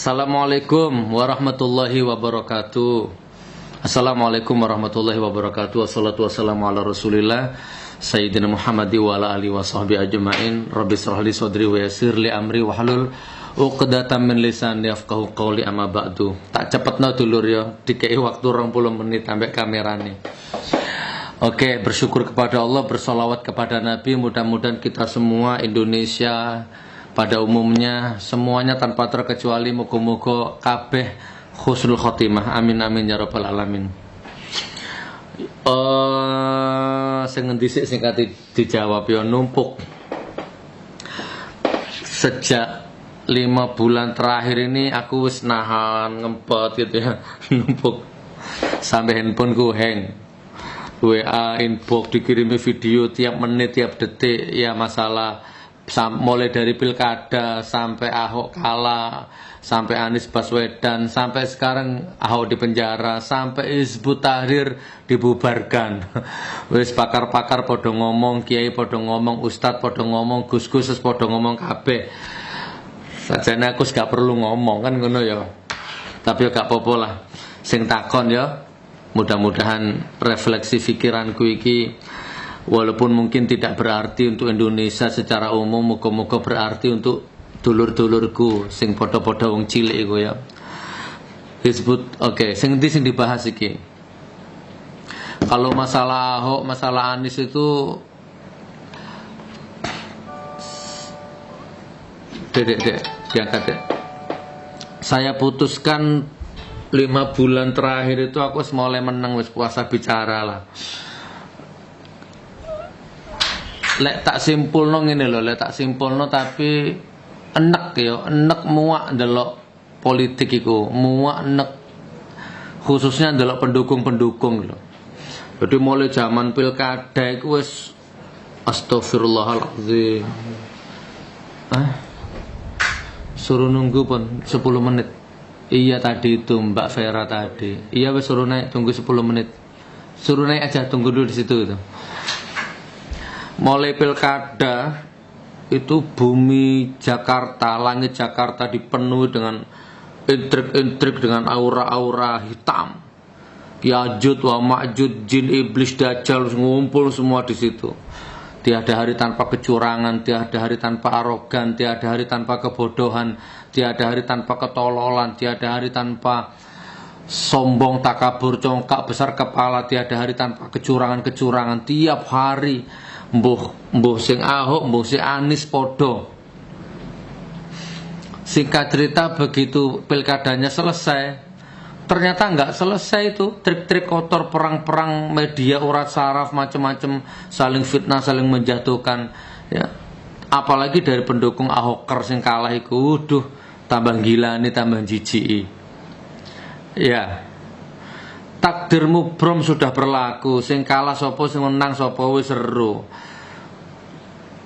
Assalamualaikum warahmatullahi wabarakatuh. Assalamualaikum warahmatullahi wabarakatuh. Wassalatu wassalamu ala rasulillah Sayyidina Muhammadi wa ala alihi wa sahbihi ajma'in. Rabbi shrah li sadri wa yassir li amri wahlul uqdatam min lisani yafqahu qawli, amma ba'du. Tak cepetno dulur ya, dikei waktu 20 menit ambek kamerane. Oke, bersyukur kepada Allah, bersolawat kepada Nabi. Mudah-mudahan kita semua Indonesia pada umumnya semuanya tanpa terkecuali muga-muga kabeh husnul khotimah. Amin amin ya rabbal alamin. Sing ngendi sik sing kate dijawab ya, numpuk. Sejak 5 bulan terakhir ini aku wis nahan ngempet gitu ya, numpuk. Sampai handphoneku hang. WA inbox dikirimi video tiap menit tiap detik ya, masalah mulai dari pilkada sampai Ahok kalah, sampai Anies Baswedan, sampai sekarang Ahok di penjara, sampai Hizbut Tahrir dibubarkan. Wis pakar-pakar podo ngomong, kiai podo ngomong, ustad podo ngomong, gus-gus podo ngomong kabeh. Sajane aku gak perlu ngomong kan ngono ya. Tapi ya gak apa-apa lah. Sing takon ya, mudah-mudahan refleksi pikiranku iki walaupun mungkin tidak berarti untuk Indonesia secara umum, muga-muga berarti untuk dulur-dulurku sing padha-padha wong cilik iku ya. Hizbut, oke, sing endi sing dibahas iki? Kalau masalah Ahok, masalah Anies itu Dek, diangkat dek. Saya putuskan 5 bulan terakhir itu aku mulai menang, wis puasa bicara lah. Lek tak simpulno ngene lho, lek tak simpulno tapi enek ya, enek muak ndelok politik iku, muak enek khususnya ndelok pendukung-pendukung lho. Jadi mulai zaman pilkada iku wis astagfirullahalazim. Suruh nunggu pun 10 menit. Iya tadi itu Mbak Vera tadi. Iya wis suruh naik tunggu 10 menit. Suruh naik aja, tunggu dulu di situ itu. Mulai pilkada itu bumi Jakarta, langit Jakarta dipenuhi dengan intrik-intrik, dengan aura-aura hitam. Yajud wa ma'jud, jin iblis dajjal ngumpul semua di situ. Tiada hari tanpa kecurangan, tiada hari tanpa arogan, tiada hari tanpa kebodohan, tiada hari tanpa ketololan, tiada hari tanpa sombong, takabur, congkak, besar kepala, tiada hari tanpa kecurangan-kecurangan. Tiap hari mbuh sing Ahok, mbuh sing Anies podo. Singkat cerita begitu pilkadanya selesai, ternyata nggak selesai itu. Trik-trik kotor, perang-perang media urat saraf macam-macam, saling fitnah, saling menjatuhkan ya. Apalagi dari pendukung Ahoker sing kalah iku, tambah gila nih, tambah jijik. Ya. Takdir mubrom sudah berlaku, sing kalah sopo, sing menang sopo, wis seru.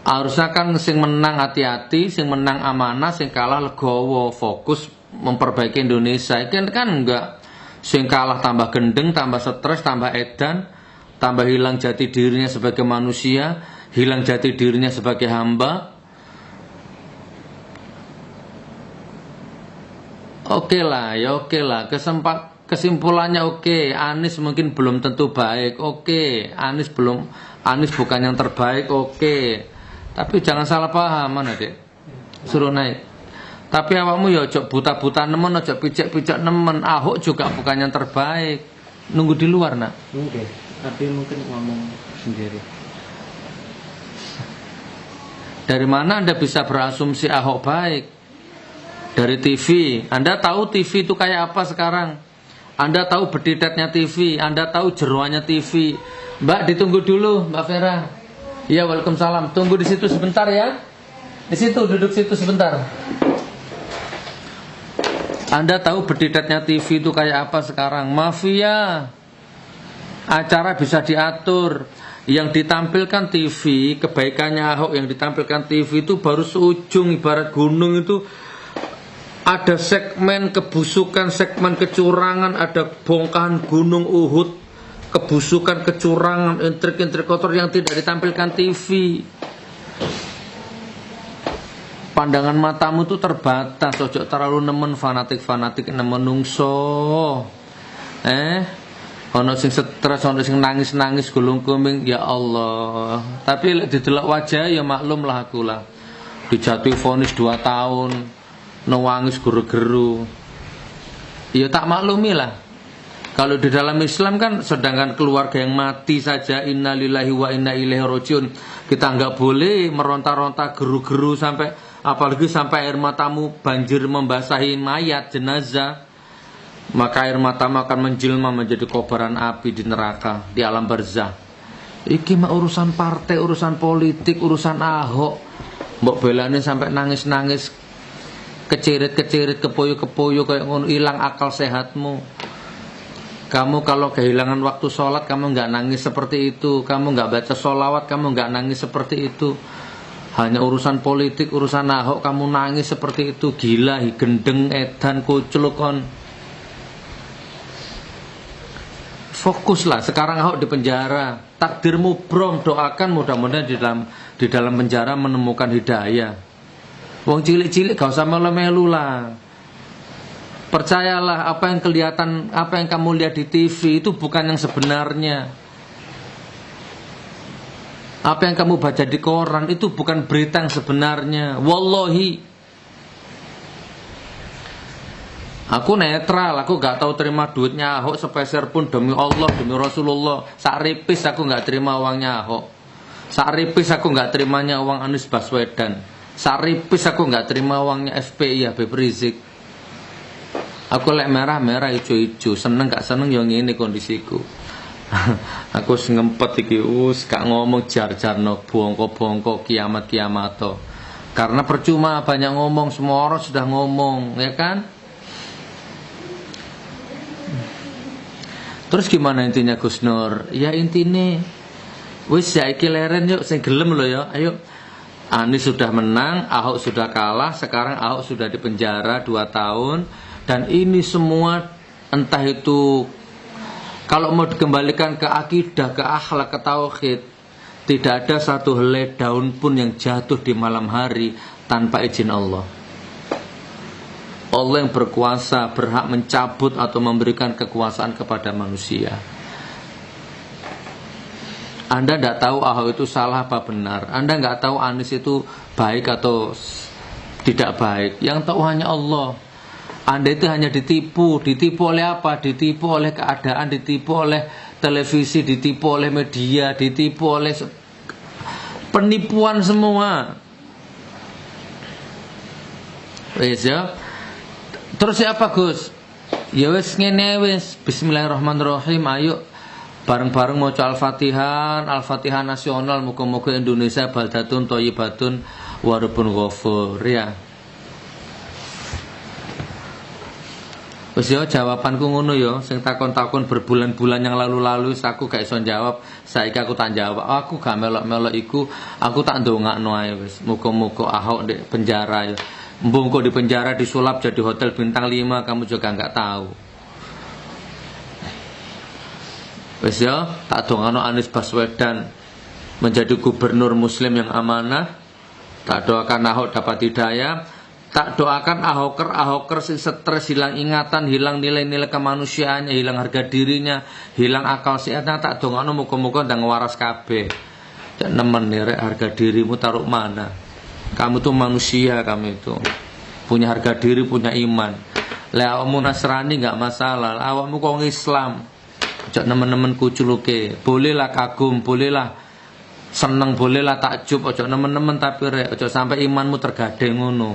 Harusnya kan sing menang hati-hati, sing menang amanah, sing kalah legowo, fokus memperbaiki Indonesia. Kan enggak, sing kalah tambah gendeng, tambah stres, tambah edan, tambah hilang jati dirinya sebagai manusia, hilang jati dirinya sebagai hamba. Oke lah, kesimpulannya oke, Anies mungkin belum tentu baik. Oke, Anies bukan yang terbaik. Oke. Tapi jangan salah paham, mana dek? Suruh naik. Tapi awakmu ya ojo buta-buta nemen, ojo picek-picek nemen. Ahok juga bukan yang terbaik. Nunggu di luar, nak. Oke. Tapi mungkin ngomong sendiri. Dari mana Anda bisa berasumsi Ahok baik? Dari TV. Anda tahu TV itu kayak apa sekarang? Anda tahu bedidatnya TV, Anda tahu jeroannya TV. Mbak, ditunggu dulu, Mbak Vera. Iya, waalaikumsalam. Tunggu di situ sebentar ya. Di situ, duduk situ sebentar. Anda tahu bedidatnya TV itu kayak apa sekarang? Mafia. Acara bisa diatur. Yang ditampilkan TV, kebaikannya Ahok yang ditampilkan TV itu baru seujung, ibarat gunung itu. Ada segmen kebusukan, segmen kecurangan, ada bongkahan gunung Uhud, kebusukan, kecurangan, intrik-intrik kotor yang tidak ditampilkan TV. pandangan matamu tuh terbatas, ojo terlalu nemen fanatik nemen nungso. Ono sing stres, ono sing nangis gulung-guling, ya Allah. Tapi lek didelok wajah ya maklum lah aku lah. Dijatuhi vonis 2 tahun, nangis geru-geru. Ya tak maklumi lah. Kalau di dalam Islam kan sedangkan keluarga yang mati saja innalillahi wa inna ilaihi rajiun, kita nggak boleh meronta-ronta geru-geru sampai, apalagi sampai air matamu banjir membasahi mayat jenazah. Maka air matamu akan menjelma menjadi kobaran api di neraka, di alam barzah. Iki mah urusan partai, urusan politik, urusan Ahok. Mbok belane sampai nangis-nangis, kecerit-kecerit, kepoyo-kepoyo kayak ngono, hilang akal sehatmu. Kamu kalau kehilangan waktu sholat, kamu nggak nangis seperti itu. Kamu nggak baca sholawat, kamu nggak nangis seperti itu. Hanya urusan politik, urusan Ahok, kamu nangis seperti itu. Gila, gendeng, edan, kucluk on. Fokuslah. Sekarang Ahok di penjara. Takdirmu brom, doakan mudah-mudahan di dalam penjara menemukan hidayah. Wong cilik-cilik gak usah melu-melu lah. Percayalah, apa yang kelihatan, apa yang kamu lihat di TV itu bukan yang sebenarnya. Apa yang kamu baca di koran itu bukan berita yang sebenarnya. Wallahi, aku netral, aku gak tahu terima duitnya Ahok sepeser pun, demi Allah, demi Rasulullah. Sakripis aku gak terima uangnya Ahok. Sakripis aku gak terimanya uang Anies Baswedan. Sakripis aku gak terima uangnya FPI Habib Rizik. Aku lek merah-merah, ijo-ijo, seneng gak seneng yang ini kondisiku. Aku ngempet iki gak ngomong jar-jarno bongko-bongko kiamat-kiamato. Karena percuma banyak ngomong, semua orang sudah ngomong, ya kan? Terus gimana intinya Gus Nur? Ya intinya wis saiki leren yuk, sing gelem lho ya. Ayo. Anies sudah menang, Ahok sudah kalah, sekarang Ahok sudah dipenjara 2 tahun. Dan ini semua entah itu kalau mau dikembalikan ke akidah, ke akhlak, ke tauhid, tidak ada satu helai daun pun yang jatuh di malam hari tanpa izin Allah. Allah yang berkuasa berhak mencabut atau memberikan kekuasaan kepada manusia. Anda tidak tahu Ahok itu salah apa benar. Anda nggak tahu Anies itu baik atau tidak baik. Yang tahu hanya Allah. Anda itu hanya ditipu. Ditipu oleh apa? Ditipu oleh keadaan, ditipu oleh televisi, ditipu oleh media, ditipu oleh penipuan semua. Wes ya. Terus siapa Gus? Ya wes ngene wes. Bismillahirrahmanirrahim. Ayo bareng-bareng maca Al-Fatihah, Al-Fatihah nasional, muga-muga Indonesia baldatun thayyibatun warabun ghafur ya. Wis yo jawabanku ngono yo, sing takon-takon berbulan-bulan yang lalu-lalu aku gak iso jawab, saiki aku tak jawab. Aku gak melok-melok iku, aku tak ndongakno ae wis. Muga-muga Ahok di penjara yo. Mbungko di penjara disulap jadi hotel bintang 5, kamu juga enggak tahu. Wis yo, tak dongakno Anies Baswedan menjadi gubernur muslim yang amanah. Tak doakan Ahok dapat hidayah. Tak doakan Ahoker sing stres, hilang ingatan, hilang nilai-nilai kemanusiaannya, hilang harga dirinya, hilang akal sehatnya. Tak dongakno muga-muga ndang waras kabeh. Dan nemen rek harga dirimu taruh mana? Kamu tuh manusia, kamu itu punya harga diri, punya iman. Lah awakmu Nasrani enggak masalah, awakmu kok Islam. Ojo nemen-nemen kuculuke. Bolehlah kagum, bolehlah seneng, bolehlah takjub, ojo nemen-nemen tapi rek ojo sampai imanmu tergadeng ngono.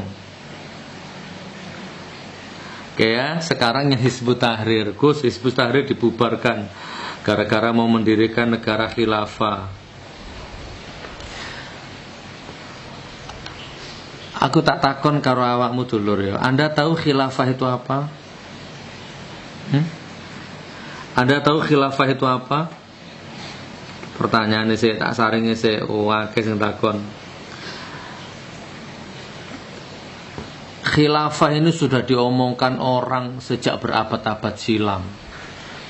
Oke ya, sekarang yang Hizbut Tahrir. Gus, Hizbut Tahrir dibubarkan gara-gara mau mendirikan negara khilafah. Aku tak takon karo awakmu dulur ya. Anda tahu khilafah itu apa? Anda tahu khilafah itu apa? Pertanyaannya sih tak saringi sih, akeh sing takon. Khilafah ini sudah diomongkan orang sejak berabad-abad silam.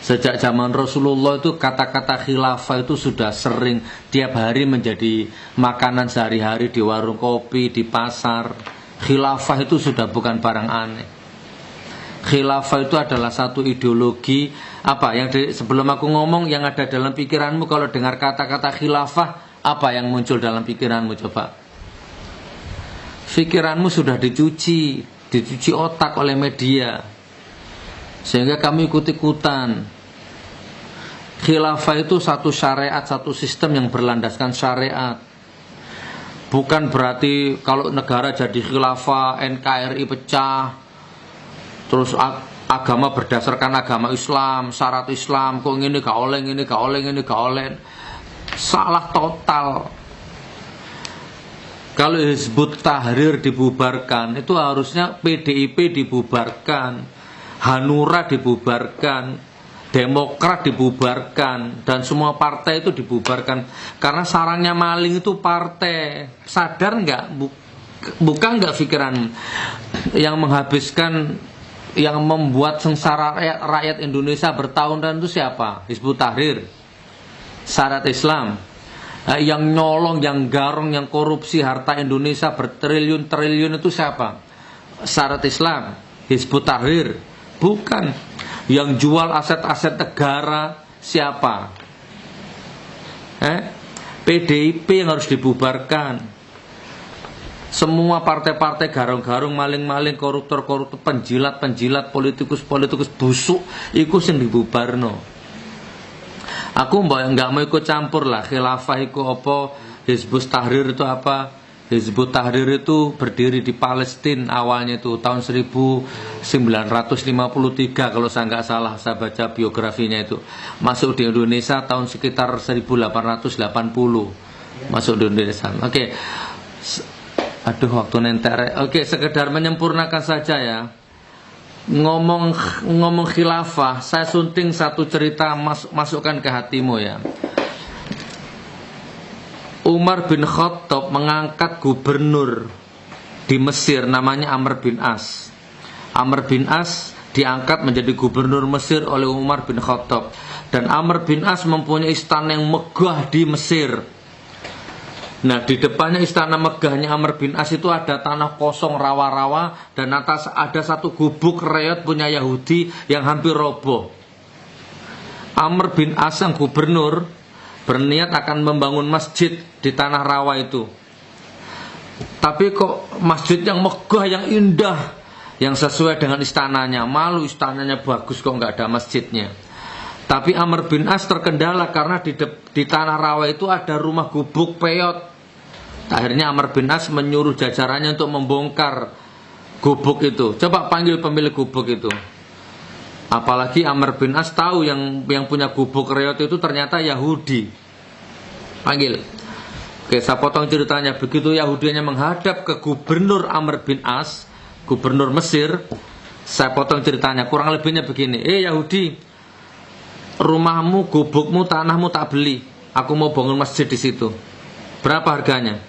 Sejak zaman Rasulullah itu kata-kata khilafah itu sudah sering tiap hari menjadi makanan sehari-hari di warung kopi, di pasar. Khilafah itu sudah bukan barang aneh. Khilafah itu adalah satu ideologi. Apa yang sebelum aku ngomong, yang ada dalam pikiranmu kalau dengar kata-kata khilafah, apa yang muncul dalam pikiranmu coba? Pikiranmu sudah dicuci otak oleh media, sehingga kamu ikut-ikutan. Khilafah itu satu syariat, satu sistem yang berlandaskan syariat. Bukan berarti kalau negara jadi khilafah, NKRI pecah, terus agama berdasarkan agama Islam, syarat Islam, kok ini gak oleh, ini gak oleh, ini gak oleh. Salah total. Kalau Hizbut Tahrir dibubarkan, itu harusnya PDIP dibubarkan, Hanura dibubarkan, Demokrat dibubarkan, dan semua partai itu dibubarkan. Karena sarangnya maling itu partai. Sadar nggak? Bukan nggak pikiran yang menghabiskan, yang membuat sengsara rakyat Indonesia bertahun-tahun itu siapa? Hizbut Tahrir, syarat Islam. Yang nyolong, yang garong, yang korupsi harta Indonesia bertriliun-triliun itu siapa? Syarat Islam, Hizbut Tahrir. Bukan. Yang jual aset-aset negara siapa? PDIP yang harus dibubarkan. Semua partai-partai garong-garong, maling-maling, koruptor-koruptor, penjilat-penjilat, politikus-politikus busuk iku sing dibubarno. Aku nggak mau ikut campur lah. Khilafah itu apa, Hizbut Tahrir itu apa. Hizbut Tahrir itu berdiri di Palestina awalnya itu tahun 1953 kalau saya nggak salah, saya baca biografinya itu. Masuk di Indonesia tahun sekitar 1880 masuk di Indonesia. Oke. Aduh, waktu nentek. Oke, sekedar menyempurnakan saja ya. Ngomong khilafah, saya sunting satu cerita, masukkan ke hatimu ya. Umar bin Khattab mengangkat gubernur di Mesir namanya Amr bin As. Amr bin As diangkat menjadi gubernur Mesir oleh Umar bin Khattab. Dan Amr bin As mempunyai istana yang megah di Mesir. Nah, di depannya istana megahnya Amr bin As itu ada tanah kosong, rawa-rawa, dan atas ada satu gubuk reot punya Yahudi yang hampir roboh. Amr bin As yang gubernur berniat akan membangun masjid di tanah rawa itu. Tapi kok masjid yang megah, yang indah, yang sesuai dengan istananya. Malu, istananya bagus kok nggak ada masjidnya. Tapi Amr bin As terkendala karena di tanah rawa itu ada rumah gubuk peyot. Akhirnya Amr bin As menyuruh jajarannya untuk membongkar gubuk itu. Coba panggil pemilik gubuk itu. Apalagi Amr bin As tahu yang punya gubuk reot itu ternyata Yahudi. Panggil. Oke, saya potong ceritanya. Begitu Yahudinya menghadap ke gubernur Amr bin As, gubernur Mesir, saya potong ceritanya. Kurang lebihnya begini. Yahudi, rumahmu, gubukmu, tanahmu tak beli. Aku mau bangun masjid di situ. Berapa harganya?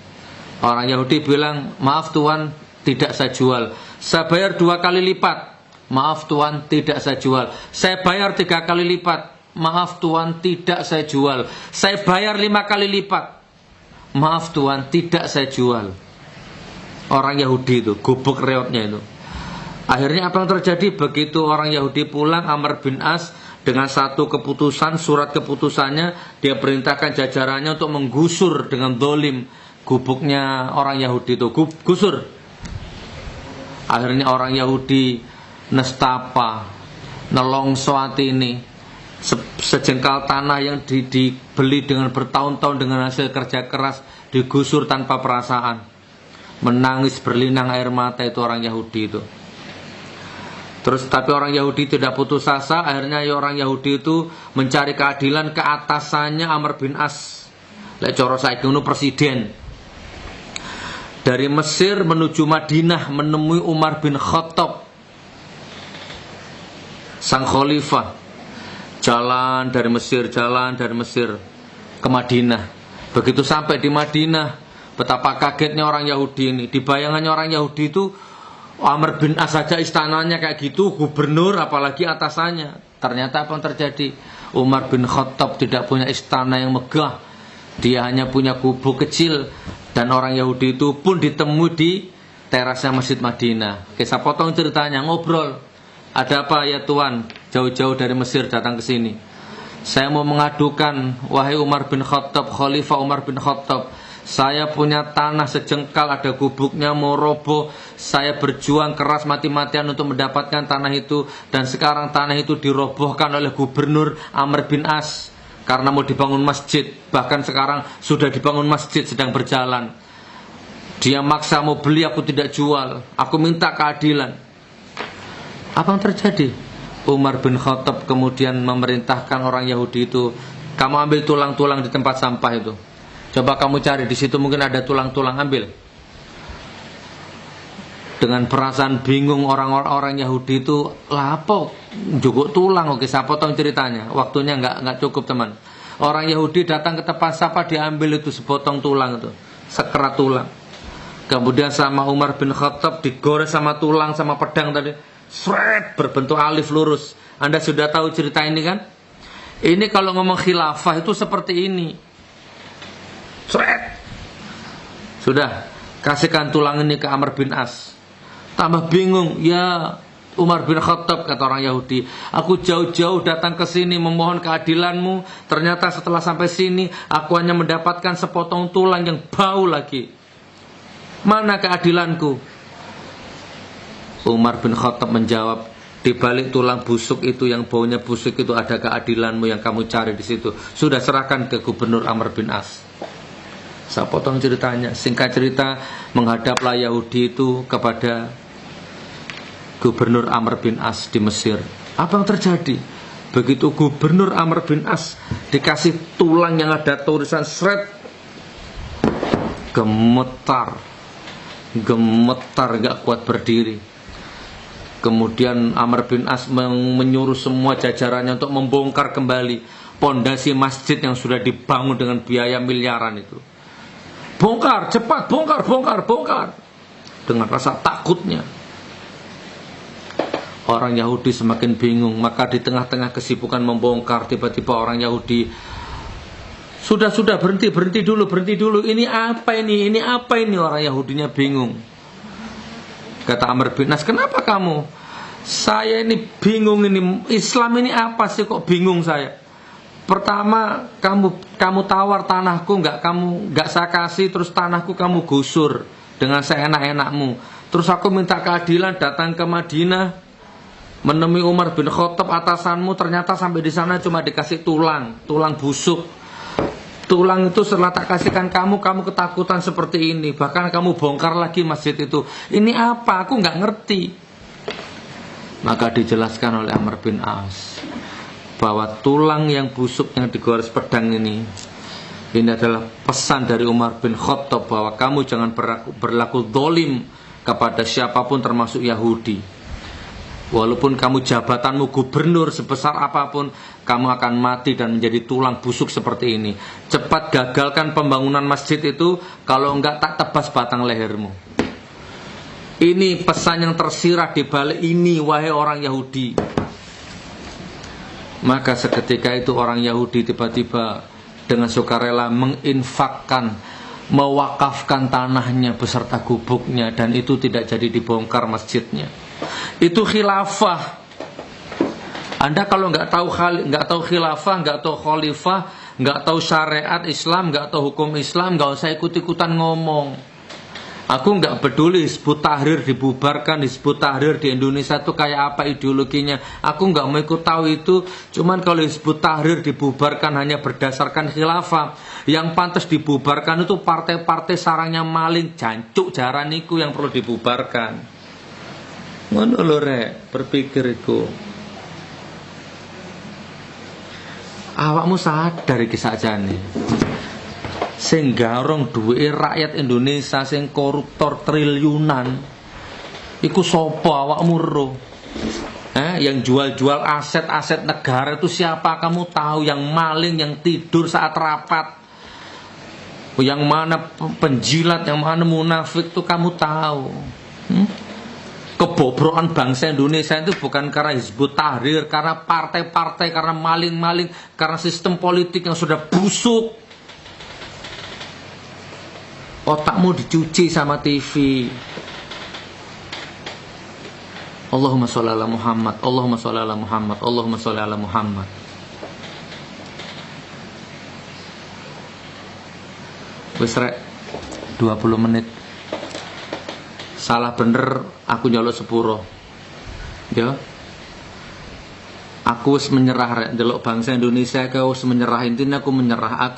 Orang Yahudi bilang, maaf Tuan, tidak saya jual. Saya bayar 2 kali lipat. Maaf Tuan, tidak saya jual. Saya bayar 3 kali lipat. Maaf Tuan, tidak saya jual. Saya bayar 5 kali lipat. Maaf Tuan, tidak saya jual. Orang Yahudi itu, gubuk reotnya itu. Akhirnya apa yang terjadi? Begitu orang Yahudi pulang, Amr bin As dengan satu keputusan, surat keputusannya, dia perintahkan jajarannya untuk menggusur dengan dolim gubuknya orang Yahudi itu. Gusur. Akhirnya orang Yahudi nestapa, nelongso ini, sejengkal tanah yang dibeli dengan bertahun-tahun dengan hasil kerja keras, digusur tanpa perasaan. Menangis berlinang air mata itu orang Yahudi itu. Terus tapi orang Yahudi tidak putus asa. Akhirnya orang Yahudi itu mencari keadilan ke atasannya Amr bin As. Lek cara saiki ngono presiden. Dari Mesir menuju Madinah menemui Umar bin Khattab, sang khalifah. Jalan dari Mesir ke Madinah. Begitu sampai di Madinah, betapa kagetnya orang Yahudi ini. Di bayangannya orang Yahudi itu Amr bin As saja istananya kayak gitu, gubernur apalagi atasannya. Ternyata apa yang terjadi? Umar bin Khattab tidak punya istana yang megah. Dia hanya punya gubuk kecil. Dan orang Yahudi itu pun ditemui di terasnya Masjid Madinah. Oke, saya potong ceritanya, ngobrol. Ada apa ya Tuan? Jauh-jauh dari Mesir datang ke sini. Saya mau mengadukan, wahai Umar bin Khattab, Khalifah Umar bin Khattab. Saya punya tanah sejengkal, ada gubuknya mau roboh. Saya berjuang keras mati-matian untuk mendapatkan tanah itu. Dan sekarang tanah itu dirobohkan oleh Gubernur Amr bin As karena mau dibangun masjid. Bahkan sekarang sudah dibangun masjid, sedang berjalan. Dia maksa mau beli, aku tidak jual. Aku minta keadilan. Apa yang terjadi? Umar bin Khattab kemudian memerintahkan orang Yahudi itu, kamu ambil tulang-tulang di tempat sampah itu. Coba kamu cari di situ, mungkin ada tulang-tulang, ambil. Dengan perasaan bingung orang-orang Yahudi itu, lah apa juguk tulang? Oke, saya potong ceritanya. Waktunya nggak cukup teman. Orang Yahudi datang ke tempat sampah, diambil itu sepotong tulang itu, sekerat tulang. Kemudian sama Umar bin Khattab digores sama tulang sama pedang tadi, seret berbentuk alif lurus. Anda sudah tahu cerita ini kan? Ini kalau ngomong khilafah itu seperti ini. Seret. Sudah, kasihkan tulang ini ke Amr bin As. Tambah bingung, ya Umar bin Khattab, kata orang Yahudi, aku jauh-jauh datang ke sini memohon keadilanmu. Ternyata setelah sampai sini, aku hanya mendapatkan sepotong tulang yang bau lagi. Mana keadilanku? Umar bin Khattab menjawab, di balik tulang busuk itu, yang baunya busuk itu, ada keadilanmu yang kamu cari di situ. Sudah, serahkan ke Gubernur Amr bin As. Saya potong ceritanya. Singkat cerita, menghadaplah Yahudi itu kepada Gubernur Amr bin As di Mesir. Apa yang terjadi? Begitu Gubernur Amr bin As dikasih tulang yang ada tulisan seret, gemetar, gak kuat berdiri. Kemudian Amr bin As menyuruh semua jajarannya untuk membongkar kembali pondasi masjid yang sudah dibangun dengan biaya miliaran itu. Bongkar, cepat, bongkar. Dengan rasa takutnya. Orang Yahudi semakin bingung. Maka di tengah-tengah kesibukan membongkar, tiba-tiba orang Yahudi, Sudah, berhenti dulu. Ini apa ini? Orang Yahudinya bingung. Kata Amr bin As, kenapa kamu? Saya ini bingung ini. Islam ini apa sih kok bingung saya? Pertama, kamu tawar tanahku, nggak saya kasih, terus tanahku kamu gusur dengan seenak-enakmu. Terus aku minta keadilan, datang ke Madinah, menemui Umar bin Khattab atasanmu, ternyata sampai di sana cuma dikasih tulang busuk. Tulang itu setelah tak kasihkan kamu ketakutan seperti ini. Bahkan kamu bongkar lagi masjid itu. Ini apa? Aku nggak ngerti. Maka dijelaskan oleh Amr bin As bahwa tulang yang busuk yang digores pedang ini adalah pesan dari Umar bin Khattab bahwa kamu jangan berlaku zalim kepada siapapun termasuk Yahudi. Walaupun kamu jabatanmu gubernur sebesar apapun, kamu akan mati dan menjadi tulang busuk seperti ini. Cepat gagalkan pembangunan masjid itu, kalau enggak tak tebas batang lehermu. Ini pesan yang tersirat di balik ini, wahai orang Yahudi. Maka seketika itu orang Yahudi tiba-tiba dengan sukarela menginfakkan, mewakafkan tanahnya beserta gubuknya, dan itu tidak jadi dibongkar masjidnya. Itu khilafah. Anda kalau nggak tahu khilafah, nggak tahu khalifah, nggak tahu syariat Islam, nggak tahu hukum Islam, nggak usah ikut-ikutan ngomong. Aku nggak peduli Hizbut Tahrir dibubarkan, Hizbut Tahrir di Indonesia itu kayak apa ideologinya. Aku nggak mau ikut tahu itu. Cuman kalau Hizbut Tahrir dibubarkan hanya berdasarkan khilafah, yang pantas dibubarkan itu partai-partai sarangnya maling, jancuk jaraniku yang perlu dibubarkan. Ngono lho rek, berpikir iku. Awakmu sadar iki sakjane. Sing garong duwe rakyat Indonesia sing koruptor triliunan iku sapa awakmu ro? Yang jual-jual aset-aset negara itu siapa kamu tahu? Yang maling, yang tidur saat rapat, yang mana penjilat, yang mana munafik itu kamu tahu. Kebobrokan bangsa Indonesia itu bukan karena Hizbut Tahrir, karena partai-partai, karena maling-maling, karena sistem politik yang sudah busuk. Otakmu dicuci sama TV, Allahumma sholli ala Muhammad, Allahumma sholli ala Muhammad, Allahumma sholli ala Muhammad. Wis rek 20 menit. Salah bener aku nyolok sepuro. Ya. Aku wis menyerah rek ndelok bangsa Indonesia kau wis menyerah, intinya aku menyerah.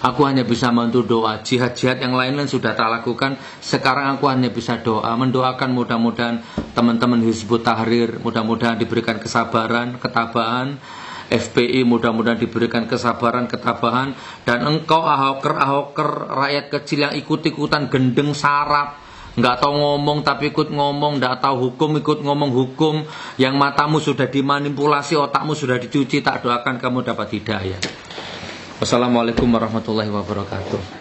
Aku hanya bisa bantu doa. Jihad-jihad yang lain sudah tak lakukan. Sekarang aku hanya bisa doa, mendoakan mudah-mudahan teman-teman Hizbut Tahrir mudah-mudahan diberikan kesabaran, ketabahan. FPI mudah-mudahan diberikan kesabaran, ketabahan. Dan engkau ahoker rakyat kecil yang ikut-ikutan gendeng sarap, nggak tahu ngomong tapi ikut ngomong, nggak tahu hukum ikut ngomong hukum, yang matamu sudah dimanipulasi, otakmu sudah dicuci, tak doakan kamu dapat hidayah. Wassalamualaikum warahmatullahi wabarakatuh.